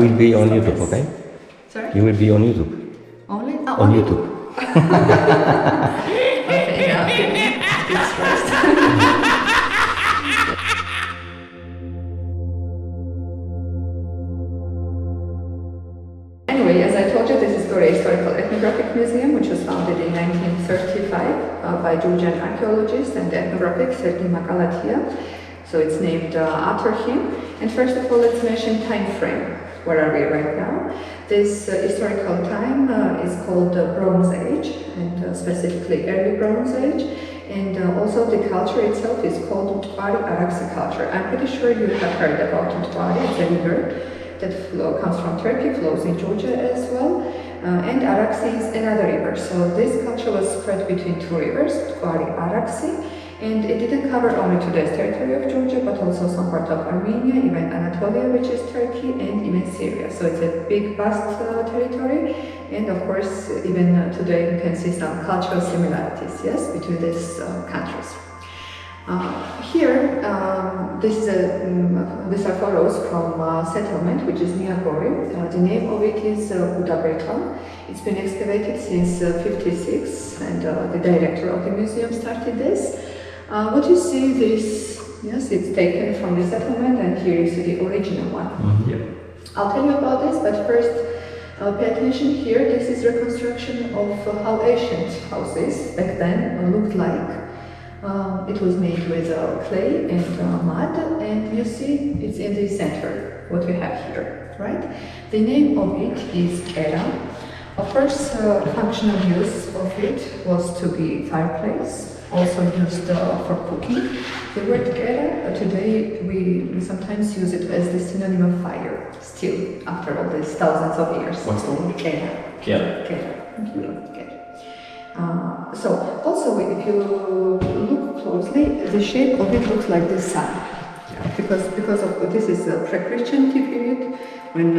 will be on YouTube, okay? Sorry? You will be on YouTube. Only? On YouTube. Okay, yeah, it's first. Anyway, as I told you, this is Gori Historical Ethnographical Museum, which was founded in 1935 by Georgian archaeologist and ethnographic Sergei MacLeod. So it's named after him. And first of all, let's mention time frame. Where are we right now? This historical time is called Bronze Age, and specifically Early Bronze Age. And also the culture itself is called Araxi culture. I'm pretty sure you have heard about Utvari. It's a river that comes from Turkey, flows in Georgia as well. And Araxi is another river. So this culture was spread between two rivers, Araxi. And it didn't cover only today's territory of Georgia, but also some part of Armenia, even Anatolia, which is Turkey, and even Syria. So it's a big, vast territory. And of course, even today you can see some cultural similarities, yes, between these countries. Here, these are photos from settlement, which is near Gori. The name of it is Udabreton. It's been excavated since '56, and the director of the museum started this. What you see, this, yes, it's taken from the settlement, and here is the original one. Mm-hmm. Yeah. I'll tell you about this, but first, pay attention here. This is reconstruction of how ancient houses back then looked like. It was made with clay and mud, and you see it's in the center, what we have here, right? The name of it is Era. Of course, functional use of it was to be fireplace, also used for cooking. The word Era, today we sometimes use it as the synonym of fire, still, after all these thousands of years. What's the word? Era. Yeah. Okay. So, also if you look closely, the shape of it looks like the sun. Yeah. Because of this is a pre-Christianity period when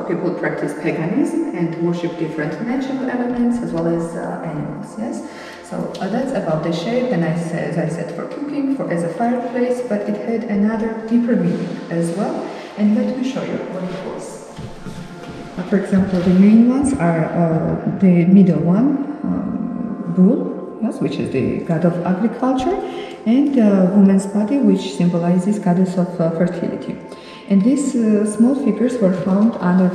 people practice paganism and worship different natural elements as well as animals. Yes. So that's about the shape, and as I said, for cooking, as a fireplace, but it had another deeper meaning as well. And let me show you what it was. For example, the main ones are the middle one. Bull, yes, which is the god of agriculture, and woman's body, which symbolizes goddess of fertility. And these small figures were found under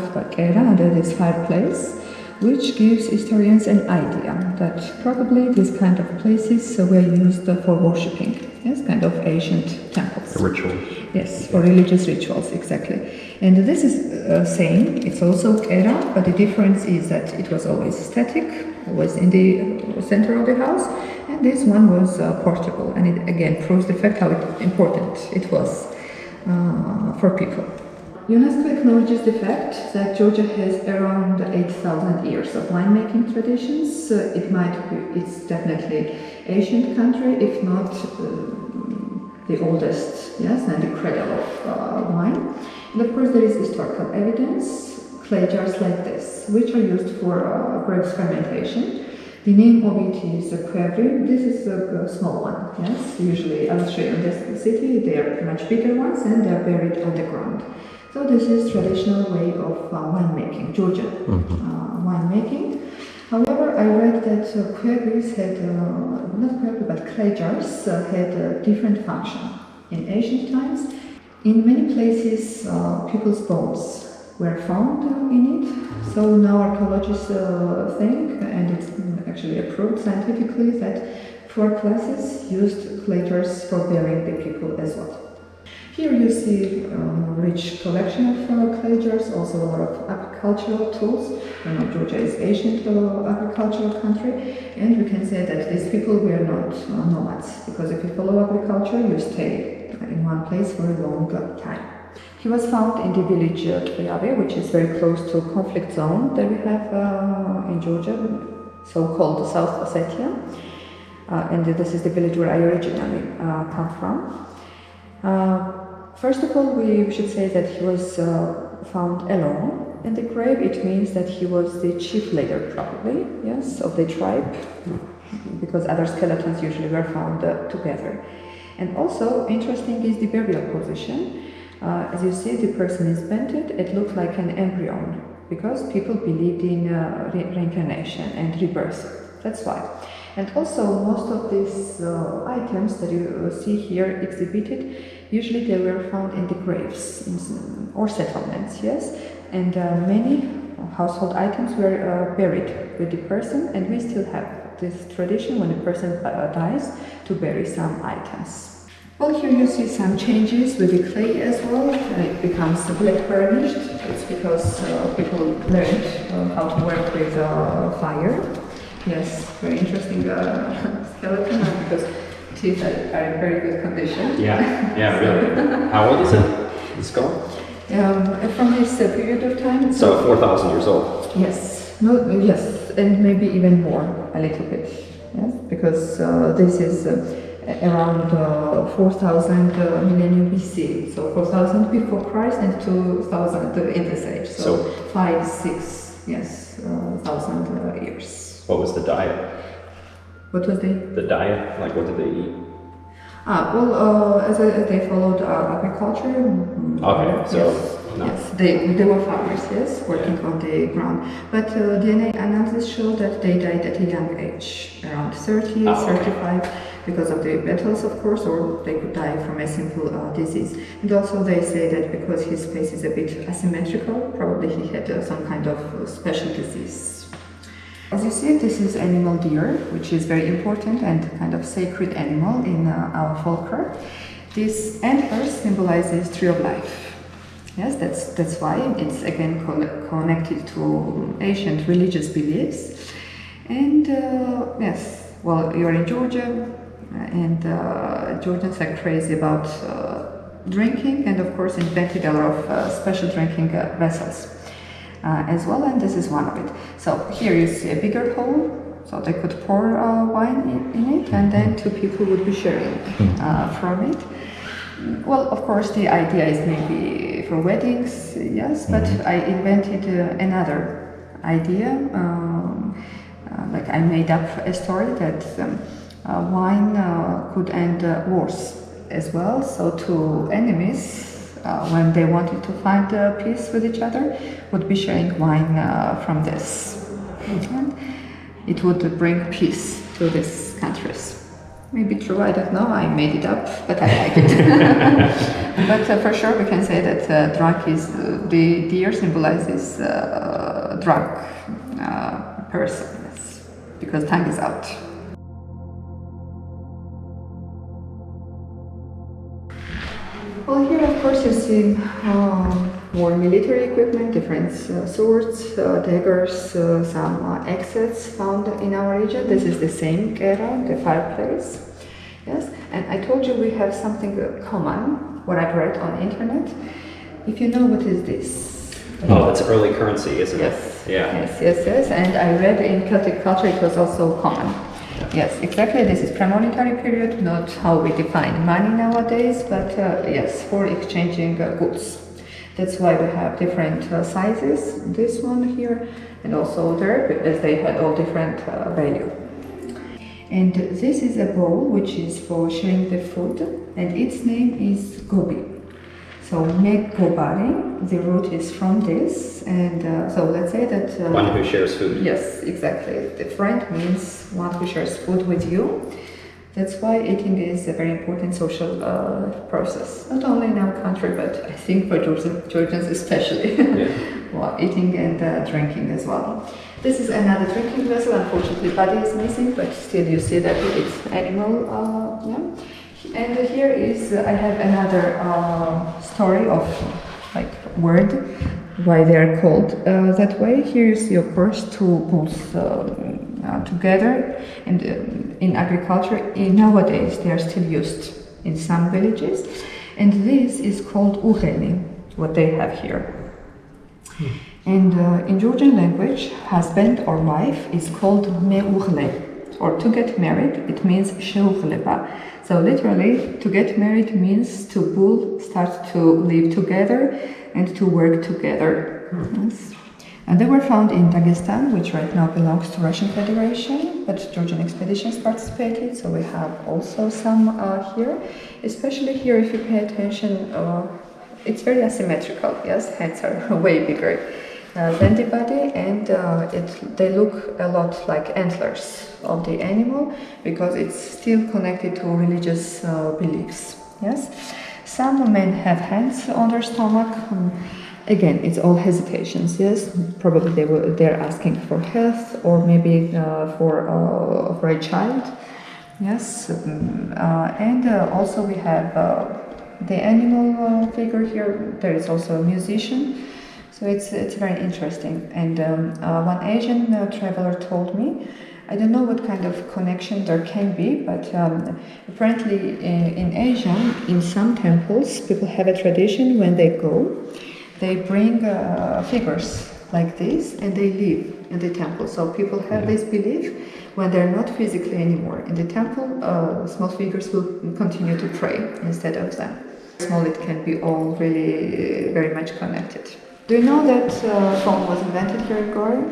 this fireplace, which gives historians an idea that probably these kind of places were used for worshipping, yes, kind of ancient temples. A ritual. Yes, for religious rituals, exactly. And this is same, it's also Era, but the difference is that it was always static, always in the center of the house, and this one was portable, and it again proves the fact how important it was for people. UNESCO acknowledges the fact that Georgia has around 8,000 years of winemaking traditions. It's definitely ancient country, if not the oldest, yes, and the cradle of wine. And of course there is historical evidence, clay jars like this, which are used for grapes fermentation. The name of it is Quevri. This is a small one, yes. Usually I'll show you in this city, they are much bigger ones and they are buried on the ground. So this is traditional way of winemaking, Georgian winemaking. However, I read that quevris had, not quevri, but clay jars had a different function. In ancient times, in many places, people's bones were found in it. So now archaeologists think, and it's actually approved scientifically, that poor classes used clay jars for burying the people as well. Here you see a rich collection of clay jars, also a lot of agricultural tools. Georgia is an ancient agricultural country, and we can say that these people were not nomads, because if you follow agriculture, you stay in one place for a long time. He was found in the village Tvoyave, which is very close to a conflict zone that we have in Georgia, so-called South Ossetia. And this is the village where I originally come from. First of all, we should say that he was found alone in the grave. It means that he was the chief leader, probably, yes, of the tribe, because other skeletons usually were found together. And also, interesting is the burial position. As you see, the person is painted. It looks like an embryo because people believed in reincarnation and rebirth. That's why. And also, most of these items that you see here exhibited, usually they were found in the graves or settlements, yes? And many household items were buried with the person, and we still have this tradition when a person dies to bury some items. Well, here you see some changes with the clay as well. It becomes black burnished. It's because people learned how to work with fire. Yes, very interesting skeleton because teeth are in very good condition. Yeah, really. How old is it? The skull? From this period of time. So 4,000 years old. Yes, yes, and maybe even more, a little bit. Yes, because this is around 4,000 millennium BC. So 4,000 before Christ and 2,000 in this age. So 5, 6, yes, 1,000 years. What was the diet? What was the diet? Like, what did they eat? As they followed agriculture. Okay, so yes, they were farmers, yes, working on the ground. But DNA analysis showed that they died at a young age, around 30, 35, because of the battles, of course, or they could die from a simple disease. And also they say that because his face is a bit asymmetrical, probably he had some kind of special disease. As you see, this is animal deer, which is very important and kind of sacred animal in our folklore. This antlers symbolizes tree of life. Yes, that's why it's again connected to ancient religious beliefs. And yes, well, you're in Georgia, and Georgians are crazy about drinking, and of course invented a lot of special drinking vessels. As well, and this is one of it. So here you see a bigger hole, so they could pour wine in it, and then two people would be sharing from it. Well, of course, the idea is maybe for weddings, yes, but I invented another idea. Like I made up a story that wine could end wars as well. So two enemies, when they wanted to find peace with each other, would be sharing wine from this. And it would bring peace to these countries. Maybe true, I don't know, I made it up, but I like it. But for sure we can say that drunk is, the deer symbolizes drunk person, yes, because time is out. Well, here of course you see more military equipment, different swords, daggers, some axes found in our region. This is the same era, the fireplace. Yes, and I told you we have something common, what I've read on the internet. If you know what is this? Oh, it's early currency, isn't it? Yeah. Yes. And I read in Celtic culture it was also common. Yes, exactly. This is pre-monetary period, not how we define money nowadays, but yes, for exchanging goods. That's why we have different sizes, this one here, and also there, as they had all different value. And this is a bowl which is for sharing the food, and its name is gobi. So megobari, the root is from this, and so let's say that... one who shares food. Yes, exactly. The friend means one who shares food with you. That's why eating is a very important social process, not only in our country, but I think for Georgians especially. Well, eating and drinking as well. This is another drinking vessel. Unfortunately, body is missing, but still you see that it's animal. And here is, I have another story of like word, why they are called that way. Here you see, of course, two bulls together, and in agriculture, nowadays they are still used in some villages, and this is called ureli, what they have here. And in Georgian language, husband or wife is called meurle, or to get married, it means sheurleba. So literally, to get married means to both start to live together and to work together. Yes. And they were found in Dagestan, which right now belongs to Russian Federation, but Georgian expeditions participated, so we have also some here. Especially here, if you pay attention, It's very asymmetrical, yes, heads are way bigger than the body, and they look a lot like antlers of the animal because it's still connected to religious beliefs, yes. Some men have hands on their stomach. Again, it's all hesitations, yes. Probably they're asking for health or maybe for a child, yes. And also we have the animal figure here. There is also a musician, so it's very interesting. And one Asian traveler told me, I don't know what kind of connection there can be, but apparently in Asia, in some temples, people have a tradition when they go, they bring figures like this and they live in the temple. So people have this belief when they're not physically anymore in the temple, small figures will continue to pray instead of them. Small, it can be all really very much connected. Do you know that phone was invented here in Gori?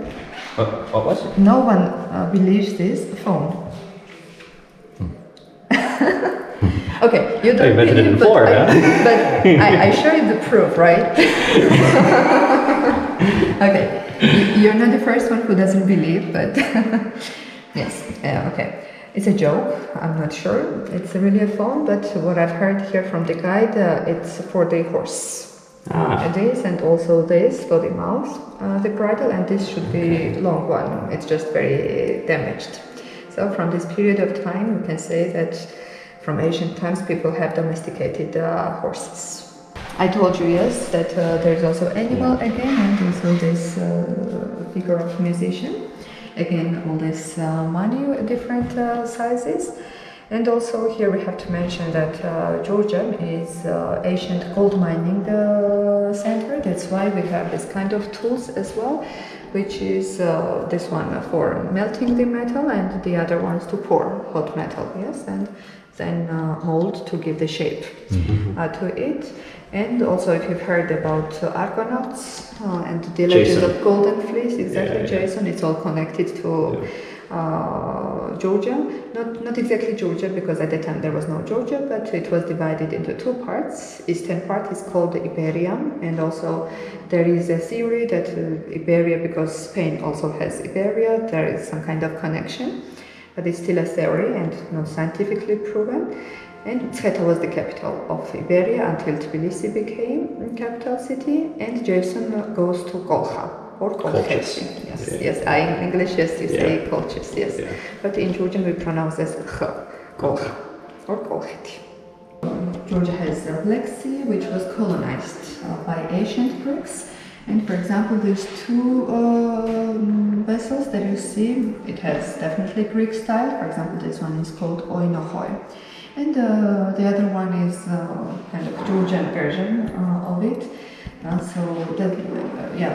What was it? No one believes this. Phone. Okay, you don't invented believe, it before, but, huh? but I show you the proof, right? Okay, you're not the first one who doesn't believe, but yes, okay. It's a joke, I'm not sure. It's really a phone, but what I've heard here from the guide, it's for the horse. This and also this for the mouth, the bridle, and this should be long one. It's just very damaged. So from this period of time, we can say that from ancient times, people have domesticated horses. I told you, yes, that there's also animal again, and also this figure of musician. Again, all this money, different sizes. And also here we have to mention that Georgian is ancient gold mining center. That's why we have this kind of tools as well, which is this one for melting the metal and the other ones to pour hot metal, yes, and then mold to give the shape to it. And also if you've heard about Argonauts and the legend of Golden Fleece, exactly, Jason, it's all connected to Georgia, not exactly Georgia because at the time there was no Georgia, but it was divided into two parts. Eastern part is called Iberia, and also there is a theory that Iberia, because Spain also has Iberia, there is some kind of connection, but it's still a theory and not scientifically proven. And Zhana was the capital of Iberia until Tbilisi became capital city, and Jason goes to Kolkha. Or Kolkhes. Yes, yes. In English, yes, you say Kolkhes, yes. Yeah. But in Georgian, we pronounce as Kh, Kolkha, or Kolkheti. Georgia has the Black Sea, which was colonized by ancient Greeks. And for example, these two vessels that you see, it has definitely Greek style. For example, this one is called Oinohoi. And the other one is kind of Georgian version of it. So that,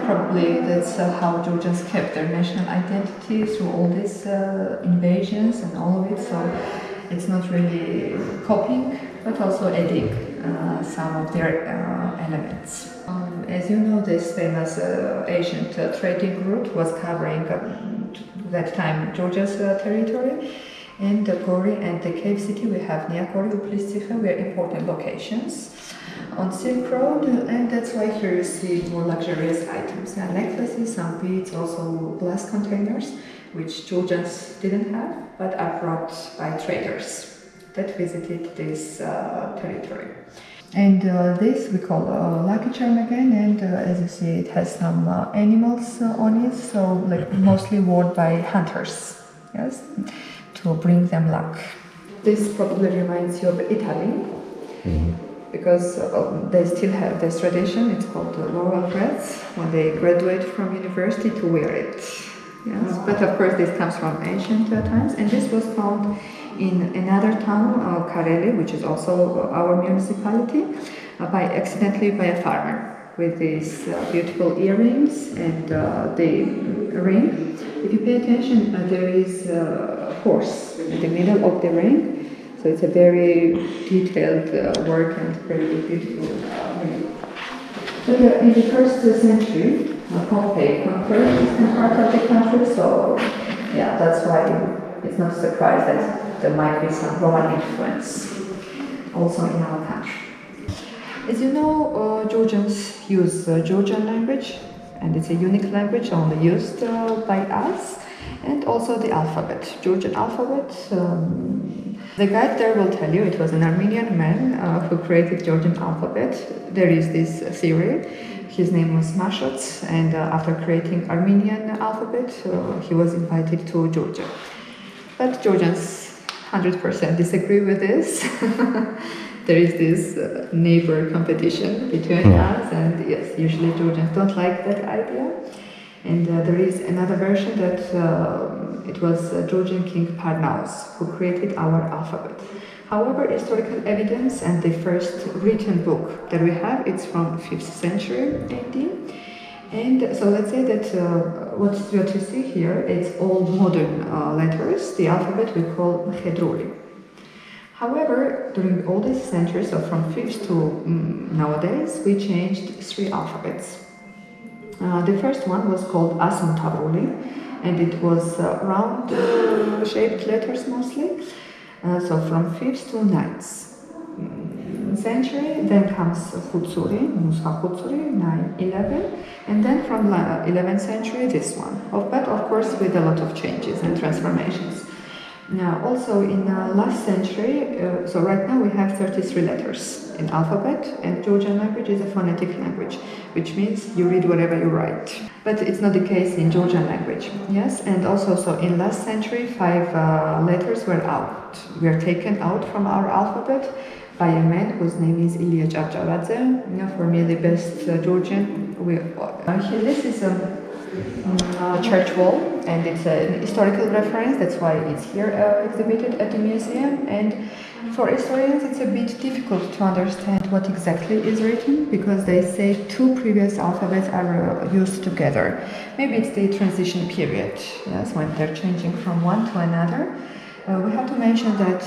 probably that's how Georgians kept their national identity through all these invasions and all of it. So it's not really copying, but also adding some of their elements. As you know, this famous ancient trading route was covering that time Georgia's territory. And Gori and the cave city we have near Gori, were important locations on Silk Road, and that's why here you see more luxurious items, necklaces, some beads, also glass containers, which Georgians didn't have, but are brought by traders that visited this territory. And this we call lucky charm again, and as you see, it has some animals on it, so like mostly worn by hunters, yes, to bring them luck. This probably reminds you of Italy, because they still have this tradition. It's called the laurel wreath, when they graduate from university to wear it. Yes, but of course this comes from ancient times, and this was found in another town, Kareli, which is also our municipality, accidentally by a farmer, with these beautiful earrings and the ring. If you pay attention, there is a horse in the middle of the ring. So it's a very detailed work and very beautiful ring. So in the 1st century, Pompey conquered the eastern part of the country, so that's why it's not a surprise that there might be some Roman influence also in our country. As you know, Georgians use Georgian language, and it's a unique language only used by us, and also the alphabet, Georgian alphabet. The guide there will tell you it was an Armenian man who created Georgian alphabet. There is this theory. His name was MacLeod, and after creating Armenian alphabet, he was invited to Georgia. But Georgians 100% disagree with this. There is this neighbor competition between us, and yes, usually Georgians don't like that idea. And there is another version that it was Georgian King Parnaus who created our alphabet. However, historical evidence and the first written book that we have, it's from 5th century AD. And so let's say that what you see here, it's all modern letters. The alphabet we call Khedruli. However, during all these centuries, so from 5th to nowadays, we changed 3 alphabets. The first one was called Asun-Tavruli, and it was round-shaped letters mostly. So from 5th to 9th century, then comes Khutsuri, Nusha Khutsuri, 9, 11, and then from 11th century, this one. But of course, with a lot of changes and transformations. Now, also in last century, so right now we have 33 letters in alphabet, and Georgian language is a phonetic language, which means you read whatever you write. But it's not the case in Georgian language, yes? And also, so in last century, 5 letters were taken out from our alphabet by a man whose name is Ilya Chavchavadze. For me, the best Georgian. This is a church wall, and it's an historical reference. That's why it's here exhibited at the museum. And for historians, it's a bit difficult to understand what exactly is written, because they say 2 previous alphabets are used together. Maybe it's the transition period, yes, when they're changing from one to another. We have to mention that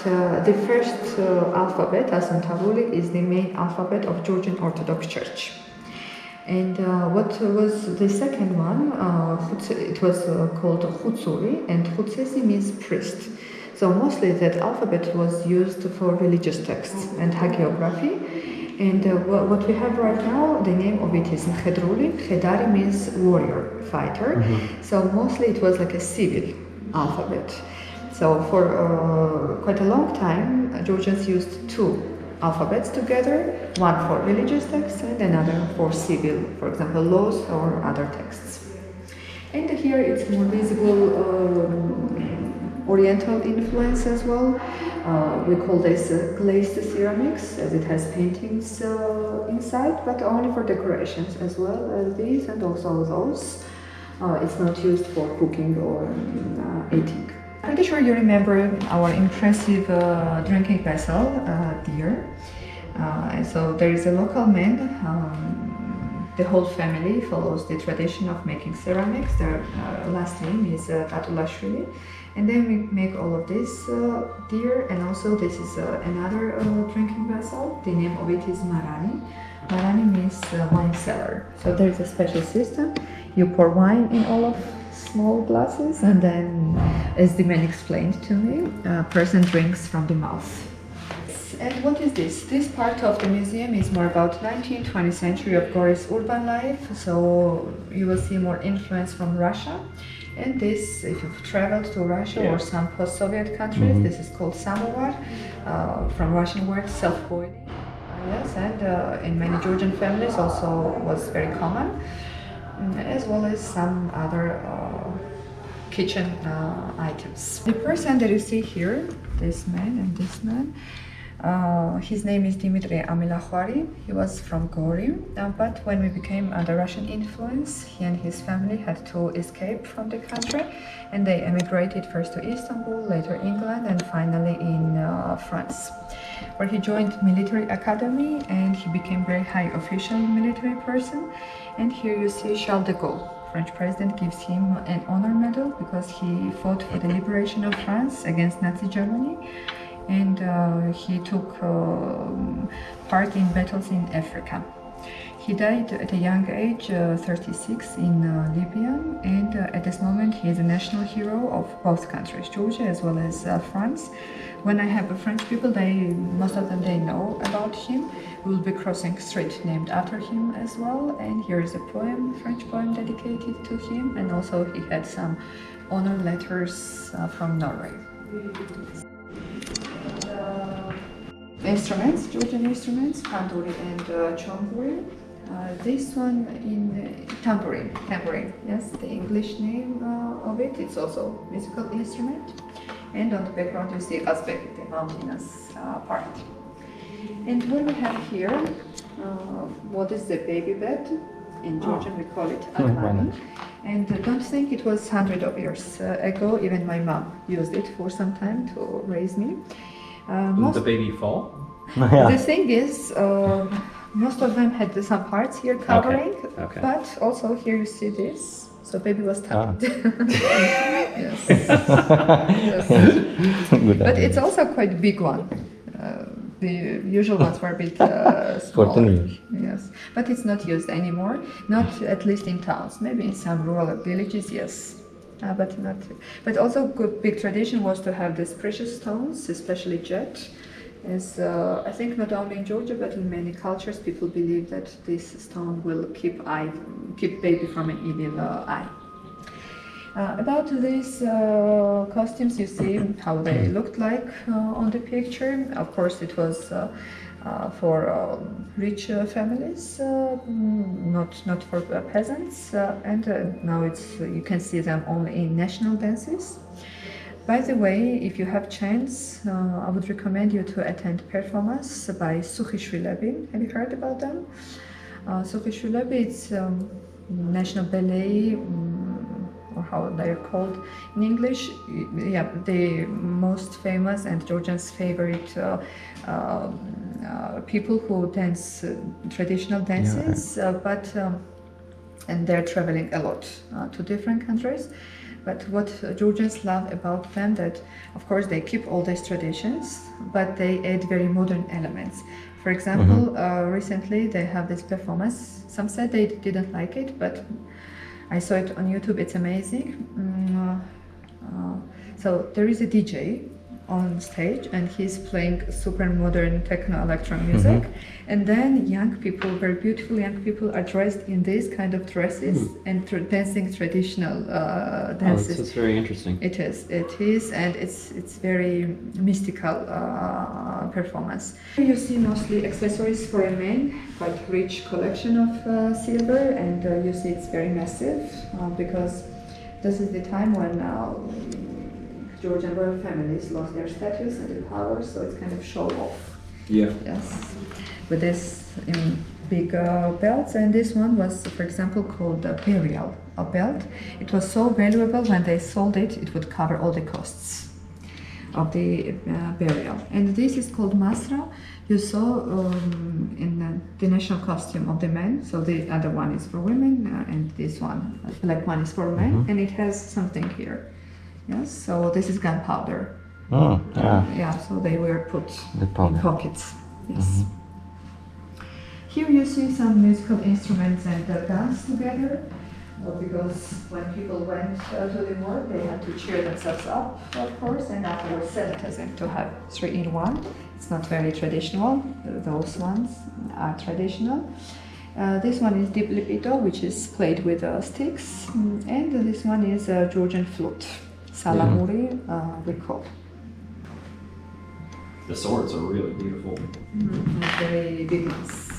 the first alphabet, Asun-Tavruli, is the main alphabet of Georgian Orthodox Church. And what was the second one? It was called Khutsuri, and Khutsesi means priest. So mostly that alphabet was used for religious texts and hagiography. And what we have right now, the name of it is Khedruli. Khedari means warrior, fighter. So mostly it was like a civil alphabet. So for quite a long time, Georgians used 2 alphabets together, one for religious texts and another for civil, for example, laws or other texts. And here it's more visible Oriental influence as well. We call this glazed ceramics, as it has paintings inside, but only for decorations as well as these and also those. It's not used for cooking or eating. I'm pretty sure you remember our impressive drinking vessel, deer. So there is a local man. The whole family follows the tradition of making ceramics. Their last name is Tatulashvili. And then we make all of this deer, and also this is another drinking vessel. The name of it is Marani. Marani means wine cellar. So there is a special system. You pour wine in all of small glasses, and then, as the man explained to me, a person drinks from the mouth. And what is this? This part of the museum is more about 19th, 20th century of Gori's urban life, so you will see more influence from Russia. And this, if you've traveled to Russia or some post-Soviet countries, this is called samovar, from Russian word self-boiling. Yes, and in many Georgian families also was very common, as well as some other kitchen items. The person that you see here, this man and this man, his name is Dmitry Amilakhwari. He was from Gori, but when we became under Russian influence, he and his family had to escape from the country, and they emigrated first to Istanbul, later England, and finally in France, where he joined military academy, and he became very high official military person. And here you see Charles de Gaulle. French president gives him an honor medal because he fought for the liberation of France against Nazi Germany, and he took part in battles in Africa. He died at a young age, 36, in Libya, and at this moment he is a national hero of both countries, Georgia as well as France. When I have French people, most of them they know about him. We will be crossing street named after him as well, and here is a poem, French poem dedicated to him, and also he had some honor letters from Norway. Instruments, Georgian instruments, kanduri and chonguri. This one in tambourine, yes, the English name of it. It's also a musical instrument. And on the background you see Azbek, the mountainous part. And what we have here, what is the baby bed? In Georgian we call it agmani. And don't think it was hundreds of years ago. Even my mom used it for some time to raise me. Did the baby fall? The thing is, most of them had some parts here covering, Okay. but also here you see this. So baby was tucked. Yes. Yes. But it's also quite a big one. The usual ones were a bit smaller. 14 years. Yes, but it's not used anymore. Not at least in towns. Maybe in some rural villages, yes. But not. But also, good big tradition was to have these precious stones, especially jet. As I think not only in Georgia but in many cultures, people believe that this stone will keep baby from an evil eye. About these costumes, you see how they looked like on the picture. Of course, it was for rich families, not for peasants, and now you can see them only in national dances. By the way, if you have chance, I would recommend you to attend performance by Sukhishvilebi. Have you heard about them? Sukhishvilebi, it's national ballet, or how they're called in English. Yeah, the most famous and Georgians' favorite people who dance traditional dances, and they're traveling a lot to different countries. But what Georgians love about them, that of course they keep all these traditions, but they add very modern elements. For example, recently they have this performance. Some said they didn't like it, but I saw it on YouTube. It's amazing. So there is a DJ on stage and he's playing super modern techno electro music, and then young people, very beautiful young people, are dressed in these kind of dresses and dancing traditional dances. It's very interesting. It is, and it's very mystical performance. You see mostly accessories for a man, quite rich collection of silver, and you see it's very massive because this is the time when Georgian royal families lost their status and their power, so it's kind of show off. Yeah. Yes, with this big belts, and this one was, for example, called a burial, a belt. It was so valuable when they sold it, it would cover all the costs of the burial. And this is called masra. You saw in the national costume of the men, so the other one is for women, and this one, black one, is for men, and it has something here. Yes, so this is gunpowder. Oh, yeah. Yeah, so they were put The powder. in pockets. Yes. Here you see some musical instruments and dance together, because when people went to the war, they had to cheer themselves up, of course, and afterwards celebration to have 3-in-1. It's not very traditional. Those ones are traditional. This one is diblipito, which is played with sticks, and this one is a Georgian flute. Salamuri, we call. The swords are really beautiful. Very big ones.